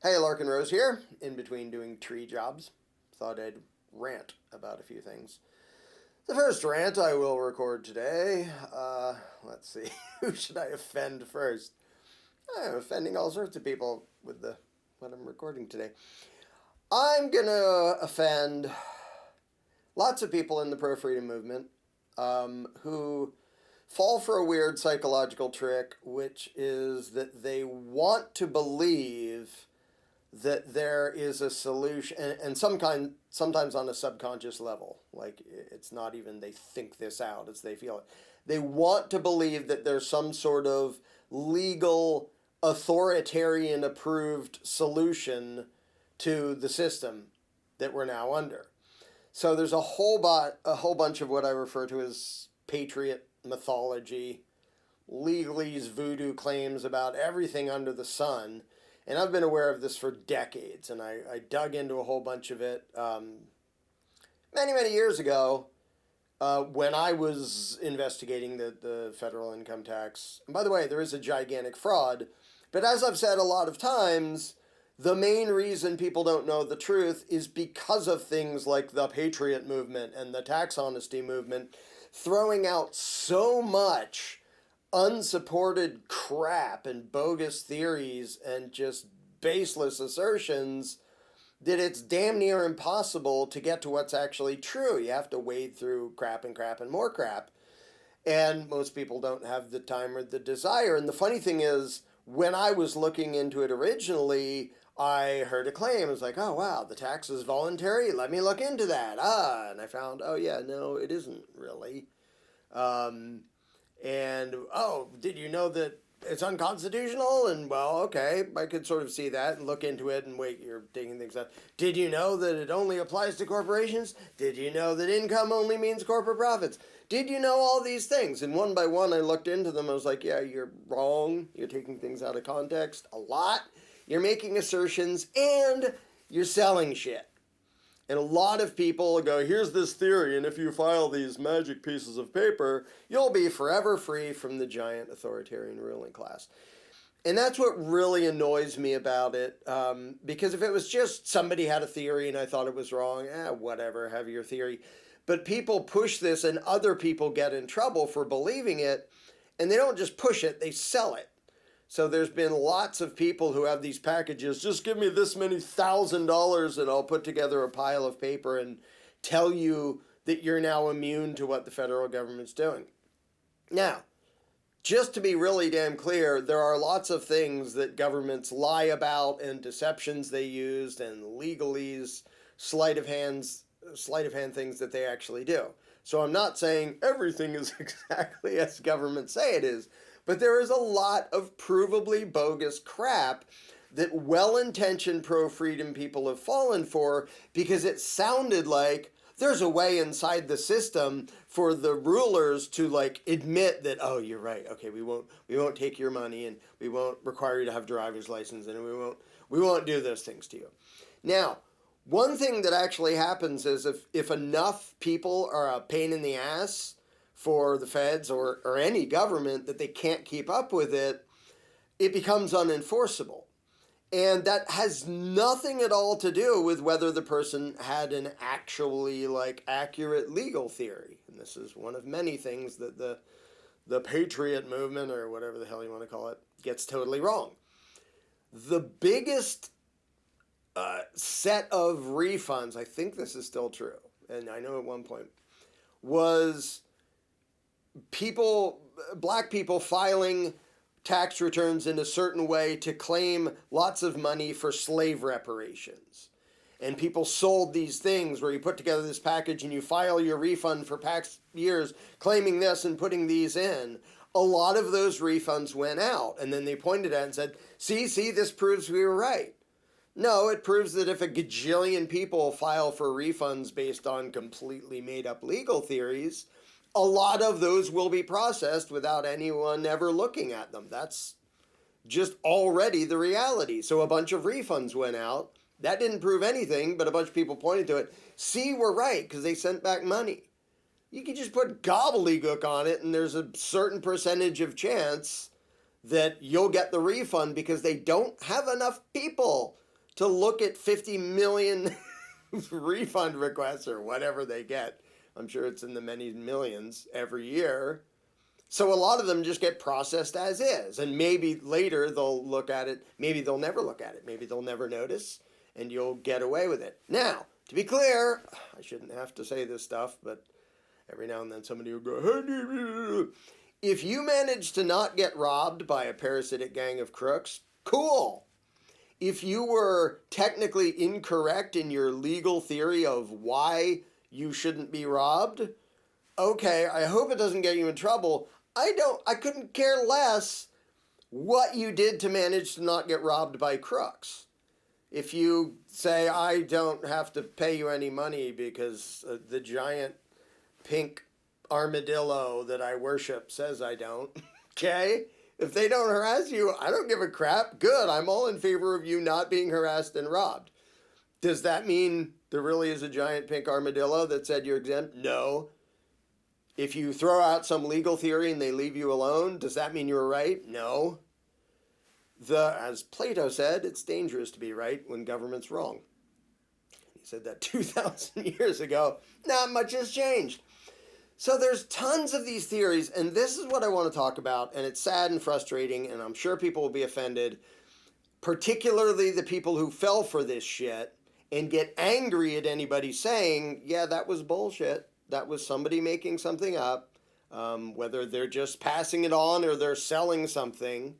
Hey, LarkenRose here, in between doing tree jobs. Thought I'd rant about a few things. The first rant I will record today, let's see, who should I offend first? I'm offending all sorts of people with what I'm recording today. I'm gonna offend lots of people in the pro-freedom movement who fall for a weird psychological trick, which is that they want to believe that there is a solution, and sometimes on a subconscious level. Like, it's not even they think this out, it's they feel it. They want to believe that there's some sort of legal, authoritarian approved solution to the system that we're now under. So there's a whole bunch of what I refer to as Patriot Mythology, legalese voodoo claims about everything under the sun. And I've been aware of this for decades, and I dug into a whole bunch of it many years ago when I was investigating the federal income tax. And by the way, there is a gigantic fraud, but as I've said a lot of times, the main reason people don't know the truth is because of things like the Patriot movement and the tax honesty movement throwing out so much unsupported crap and bogus theories and just baseless assertions that it's damn near impossible to get to what's actually true. You have to wade through crap and more crap. And most people don't have the time or the desire. And the funny thing is, when I was looking into it originally, I heard a claim. I was like, oh, wow, the tax is voluntary. Let me look into that. And I found, oh, yeah, no, it isn't really. And, oh, did you know that it's unconstitutional? And, well, okay, I could sort of see that and look into it and wait, you're taking things out. Did you know that it only applies to corporations? Did you know that income only means corporate profits? Did you know all these things? And one by one, I looked into them. I was like, yeah, you're wrong. You're taking things out of context a lot. You're making assertions and you're selling shit. And a lot of people go, here's this theory, and if you file these magic pieces of paper, you'll be forever free from the giant authoritarian ruling class. And that's what really annoys me about it, because if it was just somebody had a theory and I thought it was wrong, whatever, have your theory. But people push this and other people get in trouble for believing it, and they don't just push it, they sell it. So there's been lots of people who have these packages, just give me this many $1,000 and I'll put together a pile of paper and tell you that you're now immune to what the federal government's doing. Now, just to be really damn clear, there are lots of things that governments lie about and deceptions they used and legalese, sleight of hand things that they actually do. So I'm not saying everything is exactly as governments say it is. But there is a lot of provably bogus crap that well-intentioned pro-freedom people have fallen for because it sounded like there's a way inside the system for the rulers to like admit that, oh, you're right. Okay, we won't take your money and we won't require you to have driver's license and we won't do those things to you. Now, one thing that actually happens is if enough people are a pain in the ass for the feds or any government that they can't keep up with it, it becomes unenforceable. And that has nothing at all to do with whether the person had an actually accurate legal theory. And this is one of many things that the Patriot movement, or whatever the hell you want to call it, gets totally wrong. The biggest set of refunds, I think this is still true, and I know at one point, was black people filing tax returns in a certain way to claim lots of money for slave reparations. And people sold these things where you put together this package and you file your refund for past years claiming this and putting these in. A lot of those refunds went out, and then they pointed at it and said, see, this proves we were right. No, it proves that if a gajillion people file for refunds based on completely made up legal theories, a lot of those will be processed without anyone ever looking at them. That's just already the reality. So a bunch of refunds went out. That didn't prove anything, but a bunch of people pointed to it. See, we're right, because they sent back money. You can just put gobbledygook on it, and there's a certain percentage of chance that you'll get the refund because they don't have enough people to look at 50 million refund requests or whatever they get. I'm sure it's in the many millions every year. So a lot of them just get processed as is. And maybe later they'll look at it. Maybe they'll never look at it. Maybe they'll never notice and you'll get away with it. Now, to be clear, I shouldn't have to say this stuff, but every now and then somebody will go, if you manage to not get robbed by a parasitic gang of crooks, cool. If you were technically incorrect in your legal theory of why you shouldn't be robbed, okay, I hope it doesn't get you in trouble. I couldn't care less what you did to manage to not get robbed by crooks. If you say, I don't have to pay you any money because the giant pink armadillo that I worship says I don't, okay? If they don't harass you, I don't give a crap. Good, I'm all in favor of you not being harassed and robbed. Does that mean there really is a giant pink armadillo that said you're exempt? No. If you throw out some legal theory and they leave you alone, does that mean you were right? No. As Plato said, it's dangerous to be right when government's wrong. He said that 2,000 years ago. Not much has changed. So there's tons of these theories, and this is what I want to talk about, and it's sad and frustrating, and I'm sure people will be offended, particularly the people who fell for this shit and get angry at anybody saying, yeah, that was bullshit. That was somebody making something up, whether they're just passing it on or they're selling something.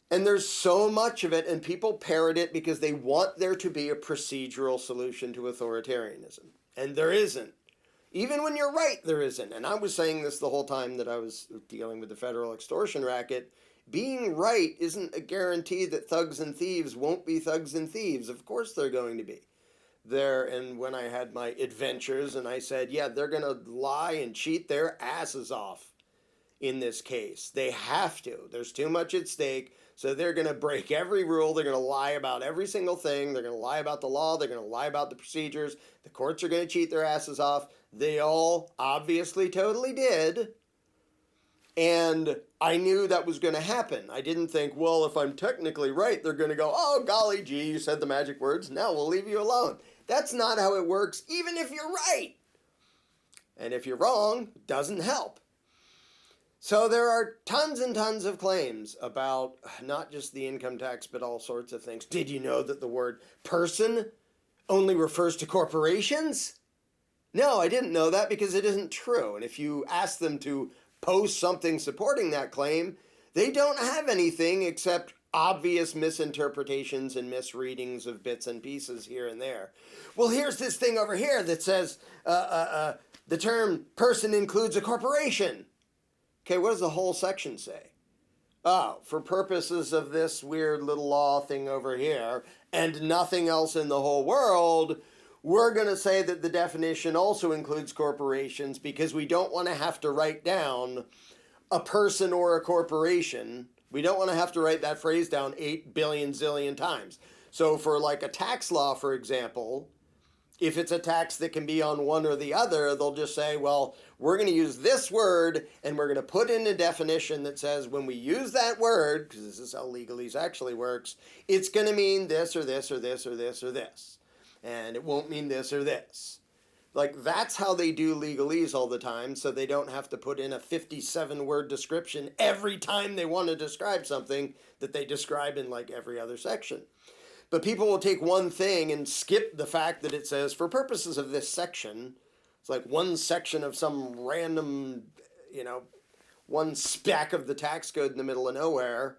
And there's so much of it, and people parrot it because they want there to be a procedural solution to authoritarianism. And there isn't. Even when you're right, there isn't. And I was saying this the whole time that I was dealing with the federal extortion racket. Being right isn't a guarantee that thugs and thieves won't be thugs and thieves. Of course they're going to be. And when I had my adventures and I said, yeah, they're going to lie and cheat their asses off in this case. They have to. There's too much at stake. So they're going to break every rule. They're going to lie about every single thing. They're going to lie about the law. They're going to lie about the procedures. The courts are going to cheat their asses off. They all obviously totally did. And I knew that was going to happen. I didn't think, well, if I'm technically right, they're going to go, oh, golly gee, you said the magic words. Now we'll leave you alone. That's not how it works, even if you're right. And if you're wrong, it doesn't help. So there are tons and tons of claims about not just the income tax, but all sorts of things. Did you know that the word person only refers to corporations? No, I didn't know that because it isn't true. And if you ask them to post something supporting that claim, they don't have anything except obvious misinterpretations and misreadings of bits and pieces here and there. Well, here's this thing over here that says the term person includes a corporation. Okay, what does the whole section say? Oh, for purposes of this weird little law thing over here and nothing else in the whole world, we're going to say that the definition also includes corporations because we don't want to have to write down a person or a corporation. We don't want to have to write that phrase down 8 billion zillion times. So for like a tax law, for example, if it's a tax that can be on one or the other, they'll just say, well, we're going to use this word and we're going to put in a definition that says when we use that word, because this is how legalese actually works, it's going to mean this or this or this or this or this. And it won't mean this or this. Like, that's how they do legalese all the time, so they don't have to put in a 57-word description every time they want to describe something that they describe in, like, every other section. But people will take one thing and skip the fact that it says, for purposes of this section, it's like one section of some random, one speck of the tax code in the middle of nowhere,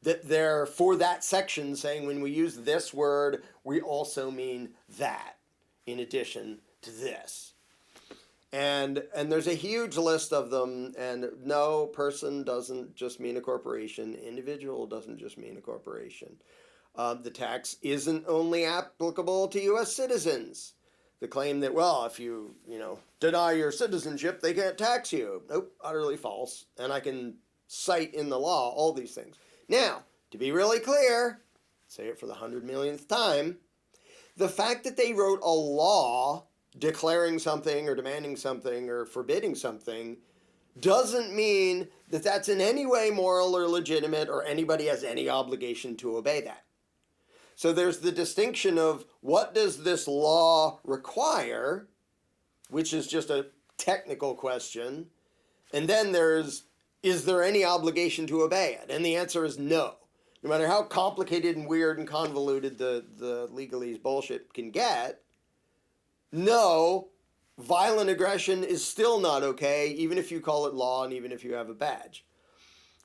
that they're for that section saying when we use this word, we also mean that in addition to this. And there's a huge list of them, and no, person doesn't just mean a corporation. Individual doesn't just mean a corporation. The tax isn't only applicable to U.S. citizens. The claim that, well, if you, deny your citizenship, they can't tax you. Nope, utterly false. And I can cite in the law all these things. Now, to be really clear, say it for the 100 millionth time, the fact that they wrote a law declaring something or demanding something or forbidding something doesn't mean that that's in any way moral or legitimate or anybody has any obligation to obey that. So there's the distinction of what does this law require, which is just a technical question. And then is there any obligation to obey it? And the answer is no. No matter how complicated and weird and convoluted the legalese bullshit can get, no, violent aggression is still not okay, even if you call it law and even if you have a badge.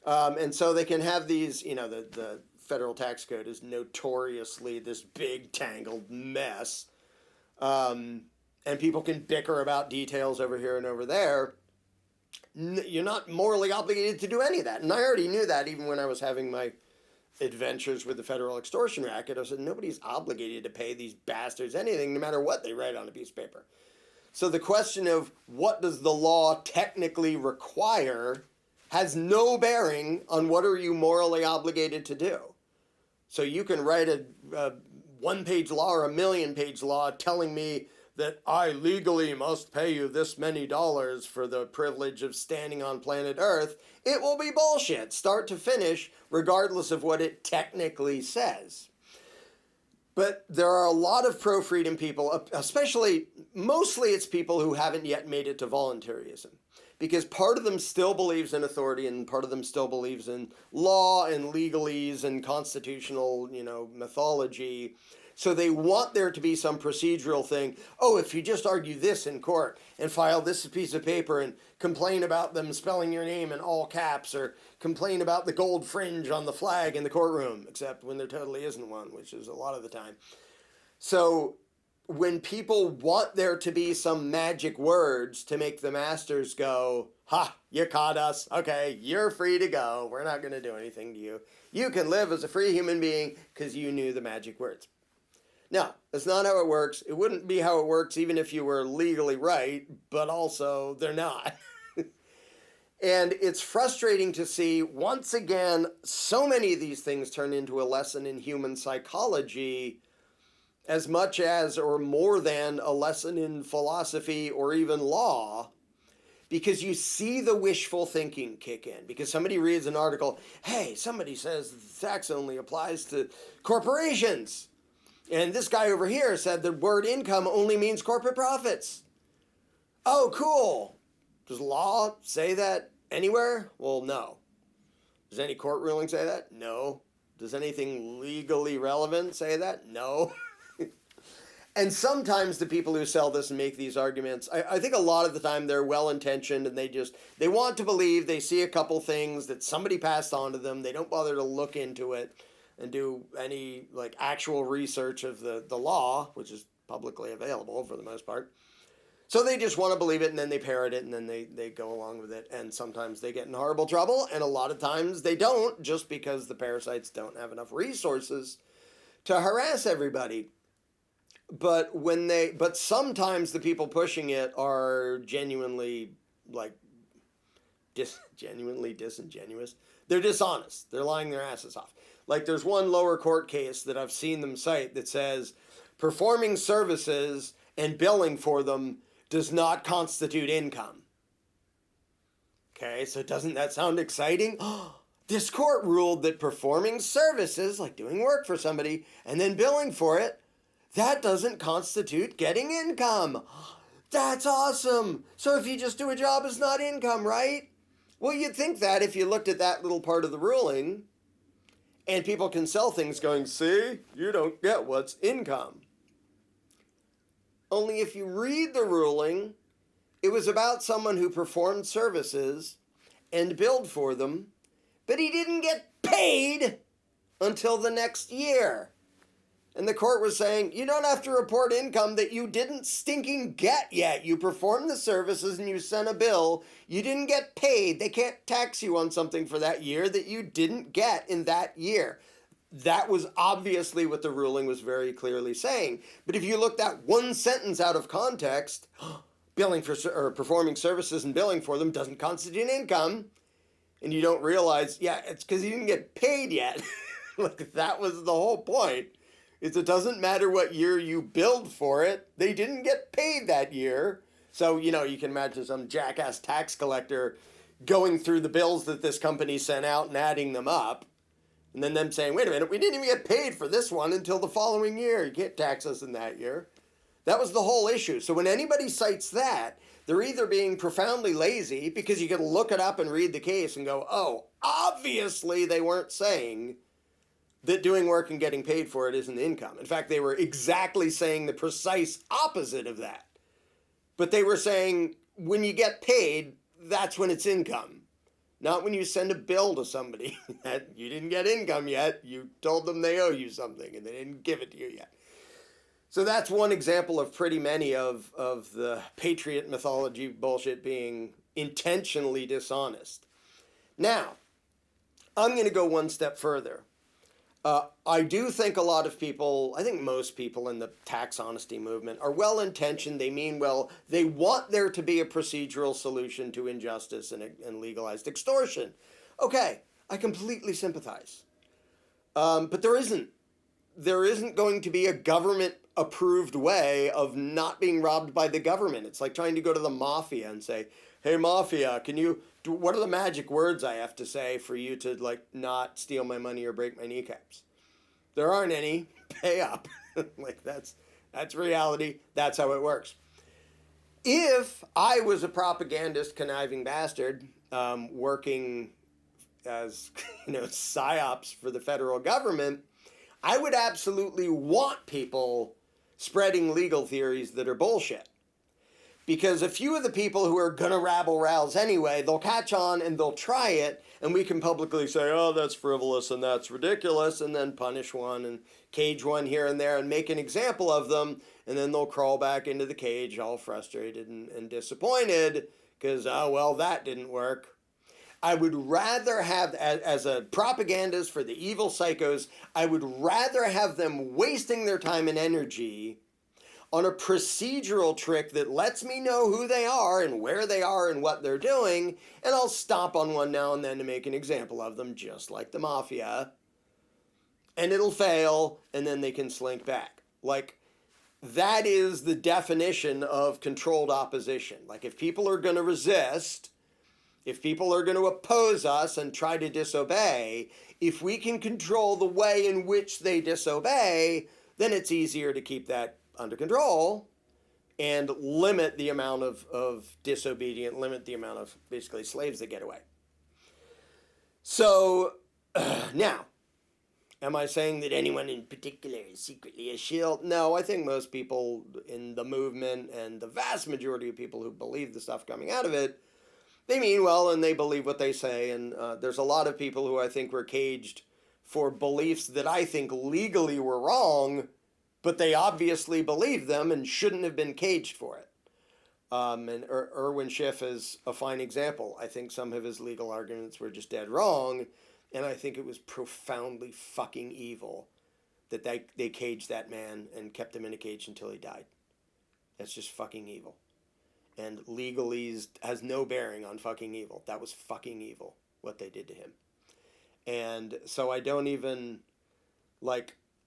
And so they can have these, the federal tax code is notoriously this big tangled mess. And people can bicker about details over here and over there. You're not morally obligated to do any of that. And I already knew that even when I was having my adventures with the federal extortion racket. I said, nobody's obligated to pay these bastards anything, no matter what they write on a piece of paper. So the question of what does the law technically require has no bearing on what are you morally obligated to do. So you can write a one-page law or a million-page law telling me that I legally must pay you this many dollars for the privilege of standing on planet Earth. It will be bullshit, start to finish, regardless of what it technically says. But there are a lot of pro-freedom people, mostly it's people who haven't yet made it to voluntarism. Because part of them still believes in authority and part of them still believes in law and legalese and constitutional, mythology. So they want there to be some procedural thing. Oh, if you just argue this in court and file this piece of paper and complain about them spelling your name in all caps or complain about the gold fringe on the flag in the courtroom, except when there totally isn't one, which is a lot of the time. So when people want there to be some magic words to make the masters go, ha, you caught us. Okay, you're free to go. We're not going to do anything to you. You can live as a free human being because you knew the magic words. No, that's not how it works. It wouldn't be how it works even if you were legally right, but also they're not. And it's frustrating to see, once again, so many of these things turn into a lesson in human psychology as much as or more than a lesson in philosophy or even law, because you see the wishful thinking kick in. Because somebody reads an article, hey, somebody says the tax only applies to corporations. And this guy over here said the word income only means corporate profits. Oh, cool. Does law say that anywhere? Well, no. Does any court ruling say that? No. Does anything legally relevant say that? No. And sometimes the people who sell this and make these arguments, I think a lot of the time they're well-intentioned and they want to believe, they see a couple things that somebody passed on to them. They don't bother to look into it and do any actual research of the law, which is publicly available for the most part. So they just want to believe it, and then they parrot it, and then they go along with it. And sometimes they get in horrible trouble, and a lot of times they don't, just because the parasites don't have enough resources to harass everybody. But sometimes the people pushing it are genuinely genuinely disingenuous. They're dishonest. They're lying their asses off. There's one lower court case that I've seen them cite that says performing services and billing for them does not constitute income. Okay, so doesn't that sound exciting? This court ruled that performing services, like doing work for somebody and then billing for it, that doesn't constitute getting income. That's awesome. So if you just do a job, it's not income, right? Well, you'd think that if you looked at that little part of the ruling. And people can sell things going, see, you don't get what's income. Only if you read the ruling, it was about someone who performed services and billed for them, but he didn't get paid until the next year. And the court was saying, you don't have to report income that you didn't stinking get yet. You performed the services and you sent a bill. You didn't get paid. They can't tax you on something for that year that you didn't get in that year. That was obviously what the ruling was very clearly saying. But if you look that one sentence out of context, billing for or performing services and billing for them doesn't constitute income, and you don't realize, yeah, it's because you didn't get paid yet. That was the whole point. It doesn't matter what year you billed for it. They didn't get paid that year. So, you can imagine some jackass tax collector going through the bills that this company sent out and adding them up. And then them saying, wait a minute, we didn't even get paid for this one until the following year. You can't tax us in that year. That was the whole issue. So when anybody cites that, they're either being profoundly lazy because you can look it up and read the case and go, oh, obviously they weren't saying that doing work and getting paid for it isn't income. In fact, they were exactly saying the precise opposite of that. But they were saying when you get paid, that's when it's income. Not when you send a bill to somebody that you didn't get income yet. You told them they owe you something and they didn't give it to you yet. So that's one example of pretty many of the Patriot Mythology bullshit being intentionally dishonest. Now, I'm going to go one step further. I do think a lot of people, I think most people in the tax honesty movement are well-intentioned. They mean well. They want there to be a procedural solution to injustice and legalized extortion. Okay, I completely sympathize. But there isn't. There isn't going to be a government-approved way of not being robbed by the government. It's like trying to go to the mafia and say, hey, mafia, what are the magic words I have to say for you to, like, not steal my money or break my kneecaps? There aren't any. Pay up. Like, that's reality. That's how it works. If I was a propagandist, conniving bastard, working as, psyops for the federal government, I would absolutely want people spreading legal theories that are bullshit. Because a few of the people who are going to rabble-rouse anyway, they'll catch on and they'll try it, and we can publicly say, oh, that's frivolous and that's ridiculous, and then punish one and cage one here and there and make an example of them, and then they'll crawl back into the cage all frustrated and disappointed because, oh, well, that didn't work. I would rather have, as a propagandist for the evil psychos, I would rather have them wasting their time and energy on a procedural trick that lets me know who they are and where they are and what they're doing, and I'll stomp on one now and then to make an example of them, just like the mafia. And it'll fail, and then they can slink back. Like, that is the definition of controlled opposition. Like, if people are going to resist, if people are going to oppose us and try to disobey, if we can control the way in which they disobey, then it's easier to keep that under control and limit the amount of disobedient, limit the amount of basically slaves that get away. So now, am I saying that anyone in particular is secretly a shill? No, I think most people in the movement and the vast majority of people who believe the stuff coming out of it, they mean well and they believe what they say. And there's a lot of people who I think were caged for beliefs that I think legally were wrong, but they obviously believe them and shouldn't have been caged for it. And Erwin Schiff is a fine example. I think some of his legal arguments were just dead wrong, and I think it was profoundly fucking evil that they caged that man and kept him in a cage until he died. That's just fucking evil. And legalese has no bearing on fucking evil. That was fucking evil, what they did to him. And so I don't even,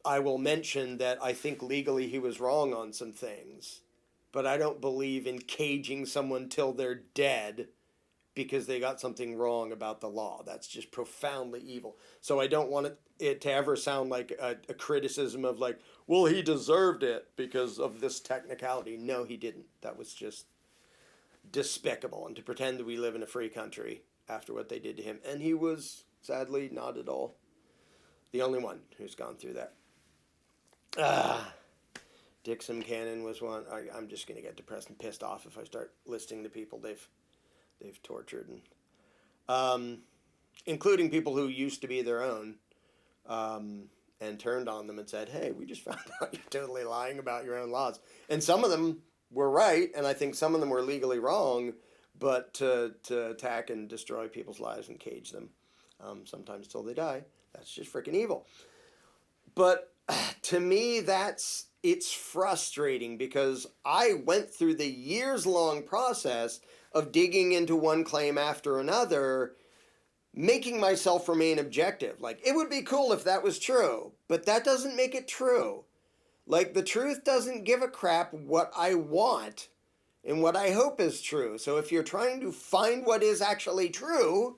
I will mention that I think legally he was wrong on some things, but I don't believe in caging someone till they're dead because they got something wrong about the law. That's just profoundly evil. So I don't want it to ever sound like a criticism of well, he deserved it because of this technicality. No, he didn't. That was just despicable. And to pretend that we live in a free country after what they did to him. And he was, sadly, not at all the only one who's gone through that. Dixon Cannon was one. I'm just going to get depressed and pissed off if I start listing the people they've tortured, and including people who used to be their own, and turned on them and said, hey, we just found out you're totally lying about your own laws. And some of them were right, and I think some of them were legally wrong, but to attack and destroy people's lives and cage them, sometimes till they die, that's just freaking evil. But to me, it's frustrating because I went through the years-long process of digging into one claim after another, making myself remain objective. It would be cool if that was true, but that doesn't make it true. The truth doesn't give a crap what I want and what I hope is true. So if you're trying to find what is actually true,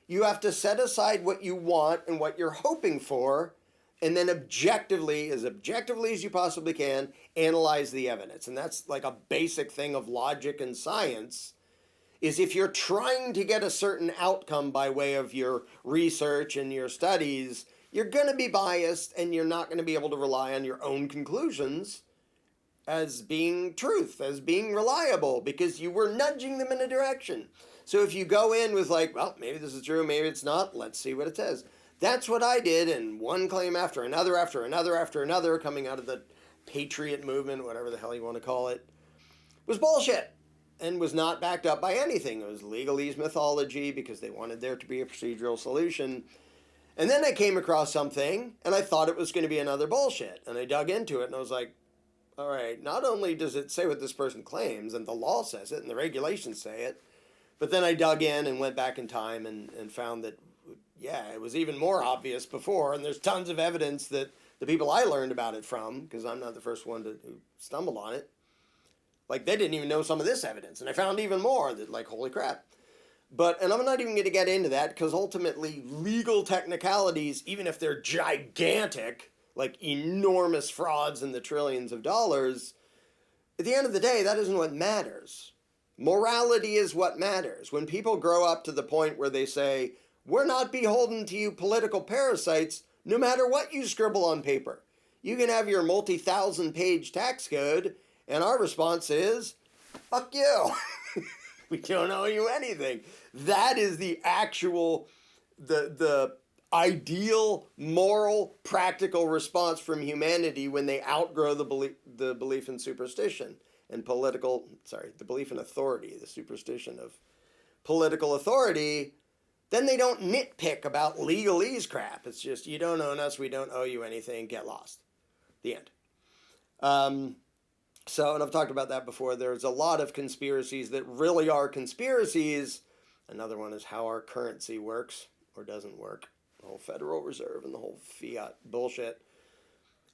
You have to set aside what you want and what you're hoping for, and then objectively as you possibly can, analyze the evidence. And that's like a basic thing of logic and science, is if you're trying to get a certain outcome by way of your research and your studies, you're going to be biased and you're not going to be able to rely on your own conclusions as being truth, as being reliable, because you were nudging them in a direction. So if you go in with like, well, maybe this is true, maybe it's not, let's see what it says. That's what I did, and one claim after another, coming out of the Patriot movement, whatever the hell you want to call it, was bullshit and was not backed up by anything. It was legalese mythology because they wanted there to be a procedural solution. And then I came across something, and I thought it was going to be another bullshit. And I dug into it, and I was like, all right, not only does it say what this person claims, and the law says it, and the regulations say it, but then I dug in and went back in time and found that, yeah, it was even more obvious before, and there's tons of evidence that the people I learned about it from, because I'm not the first one who stumbled on it, like, they didn't even know some of this evidence, and I found even more that, like, holy crap. And I'm not even going to get into that, because ultimately, legal technicalities, even if they're gigantic, like enormous frauds in the trillions of dollars, at the end of the day, that isn't what matters. Morality is what matters. When people grow up to the point where they say, we're not beholden to you political parasites, no matter what you scribble on paper. You can have your multi-thousand page tax code, and our response is, fuck you. We don't owe you anything. That is the actual, the ideal, moral, practical response from humanity when they outgrow the belief in superstition and the belief in authority, the superstition of political authority. Then they don't nitpick about legalese crap. It's just, you don't own us, we don't owe you anything, get lost. The end. And I've talked about that before, there's a lot of conspiracies that really are conspiracies. Another one is how our currency works or doesn't work. The whole Federal Reserve and the whole fiat bullshit.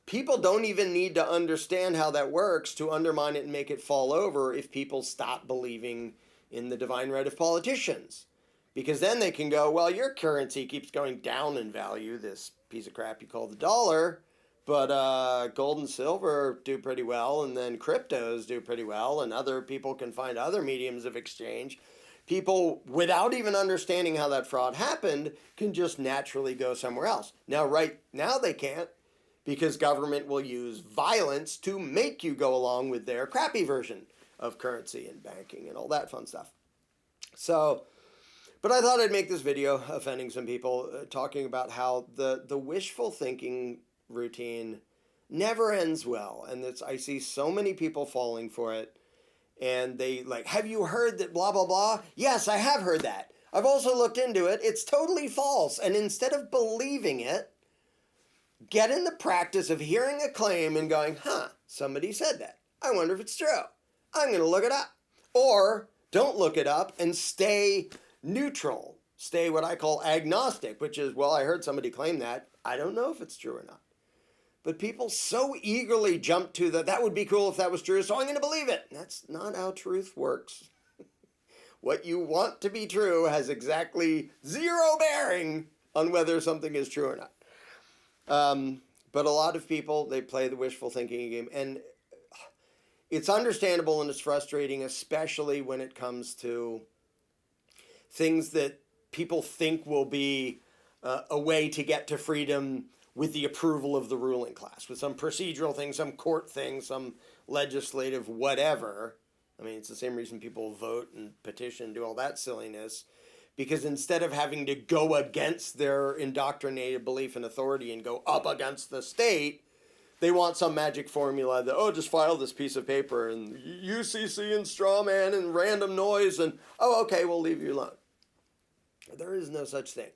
People don't even need to understand how that works to undermine it and make it fall over if people stop believing in the divine right of politicians. Because then they can go, well, your currency keeps going down in value, this piece of crap you call the dollar, but gold and silver do pretty well, and then cryptos do pretty well, and other people can find other mediums of exchange. People, without even understanding how that fraud happened, can just naturally go somewhere else. Now, right now they can't, because government will use violence to make you go along with their crappy version of currency and banking and all that fun stuff. But I thought I'd make this video offending some people, talking about how the wishful thinking routine never ends well. And I see so many people falling for it. And they like, have you heard that blah, blah, blah? Yes, I have heard that. I've also looked into it. It's totally false. And instead of believing it, get in the practice of hearing a claim and going, somebody said that. I wonder if it's true. I'm going to look it up. Or don't look it up and stay neutral. Stay what I call agnostic, which is, well, I heard somebody claim that. I don't know if it's true or not. But people so eagerly jump to that would be cool if that was true, so I'm going to believe it. That's not how truth works. What you want to be true has exactly zero bearing on whether something is true or not. But a lot of people, they play the wishful thinking game, and it's understandable and it's frustrating, especially when it comes to things that people think will be a way to get to freedom with the approval of the ruling class, with some procedural thing, some court thing, some legislative whatever. I mean, it's the same reason people vote and petition, do all that silliness, because instead of having to go against their indoctrinated belief in authority and go up against the state, they want some magic formula that, just file this piece of paper and UCC and straw man and random noise and, okay, we'll leave you alone. There is no such thing.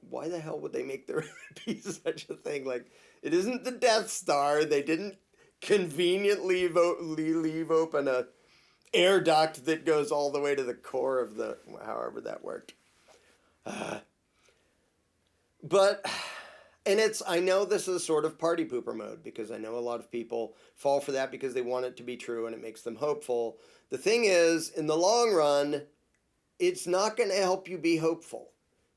Why the hell would they make there be such a thing? Like, it isn't the Death Star. They didn't conveniently leave open a air duct that goes all the way to the core of however that worked. I know this is sort of party pooper mode, because I know a lot of people fall for that because they want it to be true and it makes them hopeful. The thing is, in the long run, it's not going to help you be hopeful.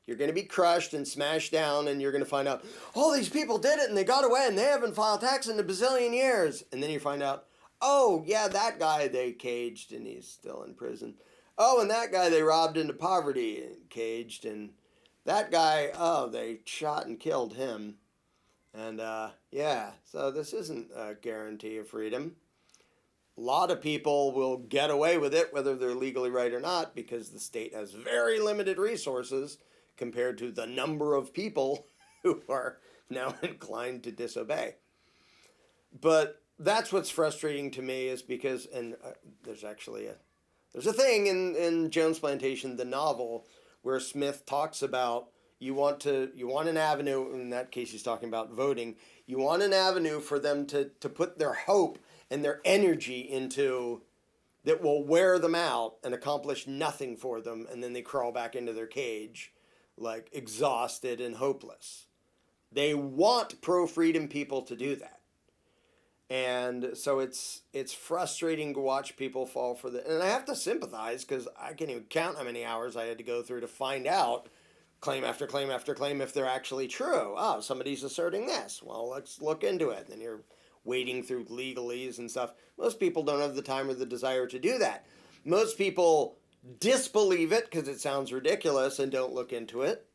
You're going to be crushed and smashed down, and you're going to find out, oh, these people did it and they got away and they haven't filed tax in a bazillion years. And then you find out, oh, yeah, that guy they caged and he's still in prison. Oh, and that guy they robbed into poverty and caged. And that guy, oh, they shot and killed him. And yeah, so this isn't a guarantee of freedom. A lot of people will get away with it, whether they're legally right or not, because the state has very limited resources compared to the number of people who are now inclined to disobey. But that's what's frustrating to me, is because, and there's a thing in Jones Plantation, the novel, where Smith talks about you want an avenue, in that case he's talking about voting, you want an avenue for them to put their hope and their energy into that will wear them out and accomplish nothing for them, and then they crawl back into their cage, like exhausted and hopeless. They want pro-freedom people to do that. And so it's frustrating to watch people fall for the, and I have to sympathize, because I can't even count how many hours I had to go through to find out claim after claim after claim if they're actually true. Oh, somebody's asserting this. Well, let's look into it. And then you're wading through legalese and stuff. Most people don't have the time or the desire to do that. Most people disbelieve it because it sounds ridiculous and don't look into it.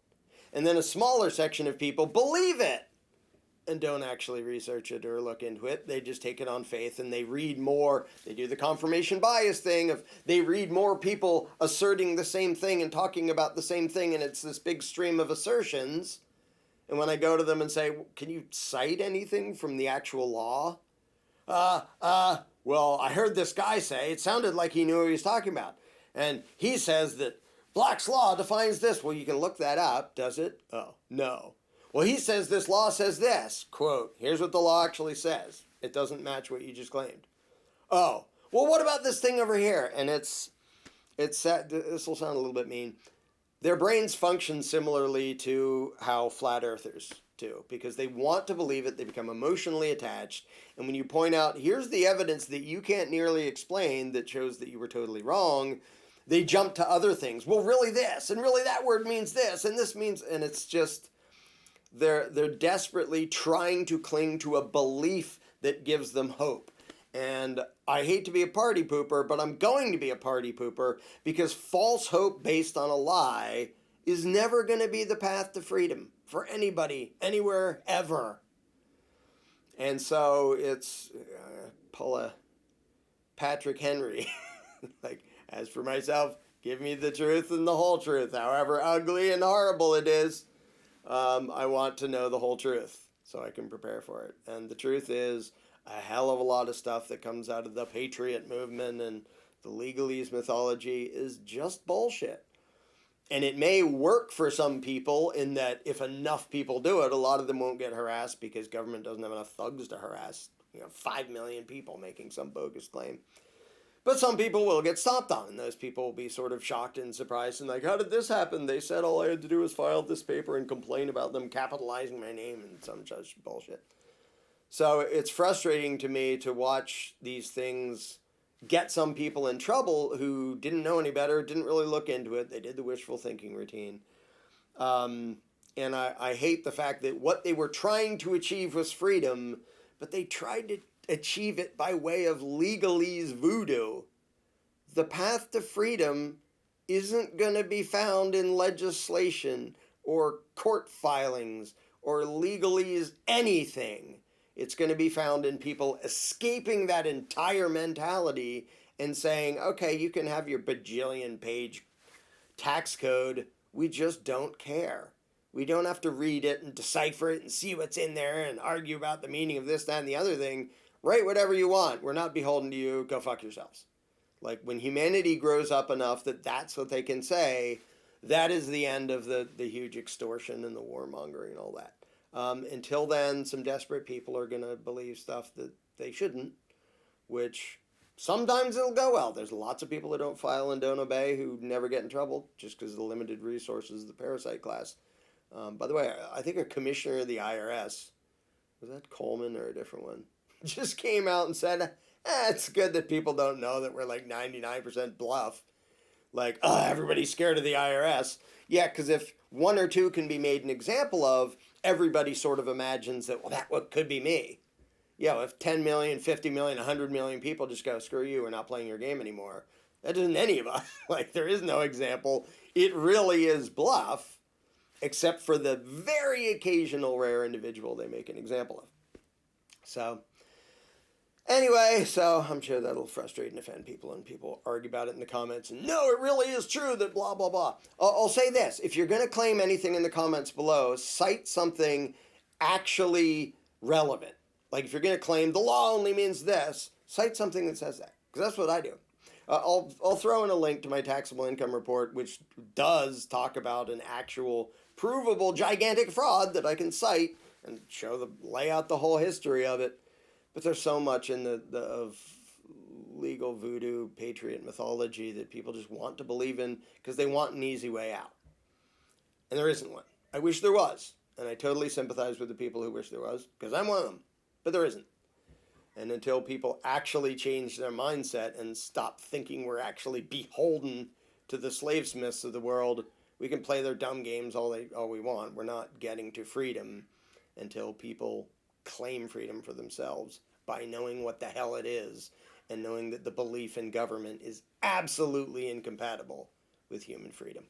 And then a smaller section of people believe it and don't actually research it or look into it. They just take it on faith, and they read more. They do the confirmation bias thing of they read more people asserting the same thing and talking about the same thing, and it's this big stream of assertions. And when I go to them and say, can you cite anything from the actual law? Well, I heard this guy say, it sounded like he knew what he was talking about. And he says that Black's law defines this. Well, you can look that up. Does it? Oh, no. Well, he says this law says this. Quote, here's what the law actually says. It doesn't match what you just claimed. Oh, well, what about this thing over here? And it's sad. This will sound a little bit mean. Their brains function similarly to how flat earthers do, because they want to believe it. They become emotionally attached. And when you point out, here's the evidence that you can't nearly explain that shows that you were totally wrong, they jump to other things. Well, really this, and really that word means this, and this means, and it's just, they're desperately trying to cling to a belief that gives them hope. And I hate to be a party pooper, but I'm going to be a party pooper, because false hope based on a lie is never going to be the path to freedom for anybody, anywhere, ever. And so it's pull a Patrick Henry. Like, as for myself, give me the truth and the whole truth, however ugly and horrible it is. I want to know the whole truth so I can prepare for it. And the truth is, a hell of a lot of stuff that comes out of the Patriot movement and the legalese mythology is just bullshit. And it may work for some people in that if enough people do it, a lot of them won't get harassed because government doesn't have enough thugs to harass, 5 million people making some bogus claim. But some people will get stomped on, and those people will be sort of shocked and surprised and like, how did this happen? They said all I had to do was file this paper and complain about them capitalizing my name and some such bullshit. So it's frustrating to me to watch these things get some people in trouble who didn't know any better, didn't really look into it. They did the wishful thinking routine. And I hate the fact that what they were trying to achieve was freedom, but they tried to achieve it by way of legalese voodoo. The path to freedom isn't going to be found in legislation or court filings or legalese anything. It's going to be found in people escaping that entire mentality and saying, okay, you can have your bajillion page tax code. We just don't care. We don't have to read it and decipher it and see what's in there and argue about the meaning of this, that, and the other thing. Write whatever you want. We're not beholden to you. Go fuck yourselves. Like, when humanity grows up enough that that's what they can say, that is the end of the huge extortion and the warmongering and all that. Until then, some desperate people are going to believe stuff that they shouldn't, which sometimes it'll go well. There's lots of people that don't file and don't obey who never get in trouble just because of the limited resources of the parasite class. By the way, I think a commissioner of the IRS, was that Coleman or a different one, just came out and said, it's good that people don't know that we're like 99% bluff. like, oh, everybody's scared of the IRS. Yeah, because if one or two can be made an example of, everybody sort of imagines that, well, that what could be me. Yeah, if 10 million, 50 million, 100 million people just go, screw you, we're not playing your game anymore. That isn't any of us. Like, there is no example. It really is bluff, except for the very occasional rare individual they make an example of. So, anyway, so I'm sure that'll frustrate and offend people, and people argue about it in the comments. And no, it really is true that blah, blah, blah. I'll say this. If you're going to claim anything in the comments below, cite something actually relevant. Like if you're going to claim the law only means this, cite something that says that. Because that's what I do. I'll throw in a link to my taxable income report, which does talk about an actual provable gigantic fraud that I can cite and lay out the whole history of it. But there's so much in of legal voodoo, patriot mythology that people just want to believe in because they want an easy way out. And there isn't one. I wish there was. And I totally sympathize with the people who wish there was, because I'm one of them. But there isn't. And until people actually change their mindset and stop thinking we're actually beholden to the slavesmiths of the world, we can play their dumb games all we want. We're not getting to freedom until people claim freedom for themselves by knowing what the hell it is and knowing that the belief in government is absolutely incompatible with human freedom.